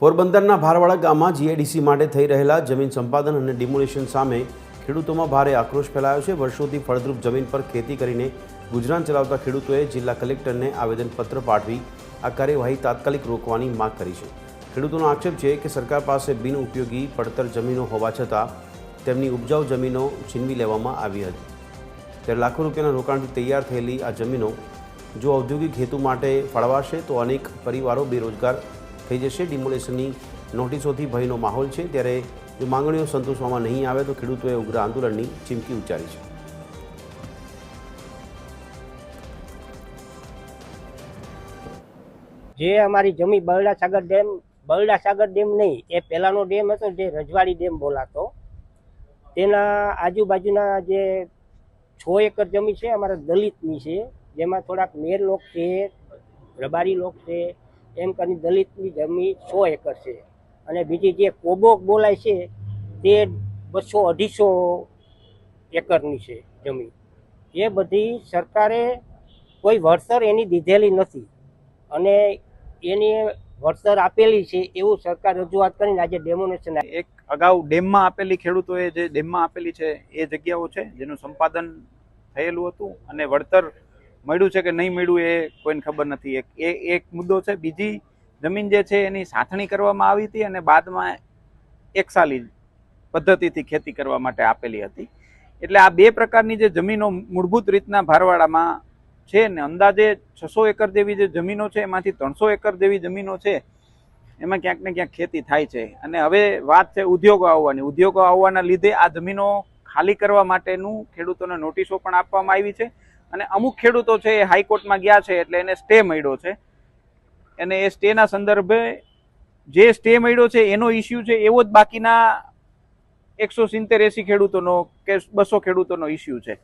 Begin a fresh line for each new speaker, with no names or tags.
પોરબંદરના ભારવાડા ગામમાં જીઆઈડીસી માટે થઈ રહેલા જમીન સંપાદન અને ડિમોલિશન સામે ખેડૂતોમાં ભારે આક્રોશ ફેલાયો છે। વર્ષોથી ફળદ્રુપ જમીન પર ખેતી કરીને ગુજરાન ચલાવતા ખેડૂતોએ જિલ્લા કલેક્ટરને આવેદનપત્ર પાઠવી આ કાર્યવાહી તાત્કાલિક રોકવાની માંગ કરી છે। ખેડૂતોનો આક્ષેપ છે કે સરકાર પાસે બિનઉપયોગી પડતર જમીનો હોવા છતાં તેમની ઉપજાઉ જમીનો છીનવી લેવામાં આવી હતી, ત્યારે લાખો રૂપિયાના રોકાણથી તૈયાર થયેલી આ જમીનો જો ઔદ્યોગિક હેતુ માટે ફાળવાશે તો અનેક પરિવારો બેરોજગાર થઈ જશે। ડિમોલેશનની નોટિસોથી ભયનો માહોલ છે, ત્યારે જો માંગણીઓ સંતોષવામાં નહીં આવે તો ખેડૂતોએ ઉગ્ર આંદોલનની ચીમકી ઉચ્ચારી છે।
જે અમારી જમીન બરડા સાગર ડેમ નહીં, એ પહેલાનો ડેમ હતો જે રજવાડી ડેમ બોલાતો, તેના આજુબાજુના જે 6 એકર જમીન છે અમારા દલિતની છે, જેમાં થોડાક મેર લોક છે, રબારી લોક છે, એમ કરીને દલિતની જમીન 100 એકર છે। અને બીજી જે કોબોક બોલાય છે તે 200-250 એકરની છે જમીન। એ બધી સરકારે કોઈ વળતર એની દીધેલી નથી અને એની વળતર આપેલી છે એવું સરકાર રજૂઆત કરીને આજે ડેમોનેશન
એક અગાઉ ડેમમાં આપેલી ખેડૂતોએ જે ડેમમાં આપેલી છે એ જગ્યાઓ છે જેનું સંપાદન થયેલું હતું અને વળતર મળ્યું છે કે નહીં મળ્યું એ કોઈને ખબર નથી। એક મુદ્દો છે। બીજી જમીન જે છે એની સાથણી કરવામાં આવી હતી અને બાદમાં એકસાલી પદ્ધતિથી ખેતી કરવા માટે આપેલી હતી। એટલે આ બે પ્રકારની જે જમીનો મૂળભૂત રીતના ભારવાડામાં છે ને અંદાજે 600 એકર જેવી જે જમીનો છે એમાંથી 300 એકર જેવી જમીનો છે એમાં ક્યાંક ને ક્યાંક ખેતી થાય છે। અને હવે વાત છે ઉદ્યોગો આવવાની। ઉદ્યોગો આવવાના લીધે આ જમીનો ખાલી કરવા માટેનું ખેડૂતોને નોટિસો પણ આપવામાં આવી છે અને અમુક ખેડૂતો છે એ હાઈકોર્ટમાં ગયા છે એટલે એને સ્ટે મળ્યો છે અને એ સ્ટેના સંદર્ભે જે સ્ટે મળ્યો છે એનો ઇસ્યુ છે એવો જ બાકીના 170-80 ખેડૂતોનો કે 200 ખેડૂતોનો ઇસ્યુ છે।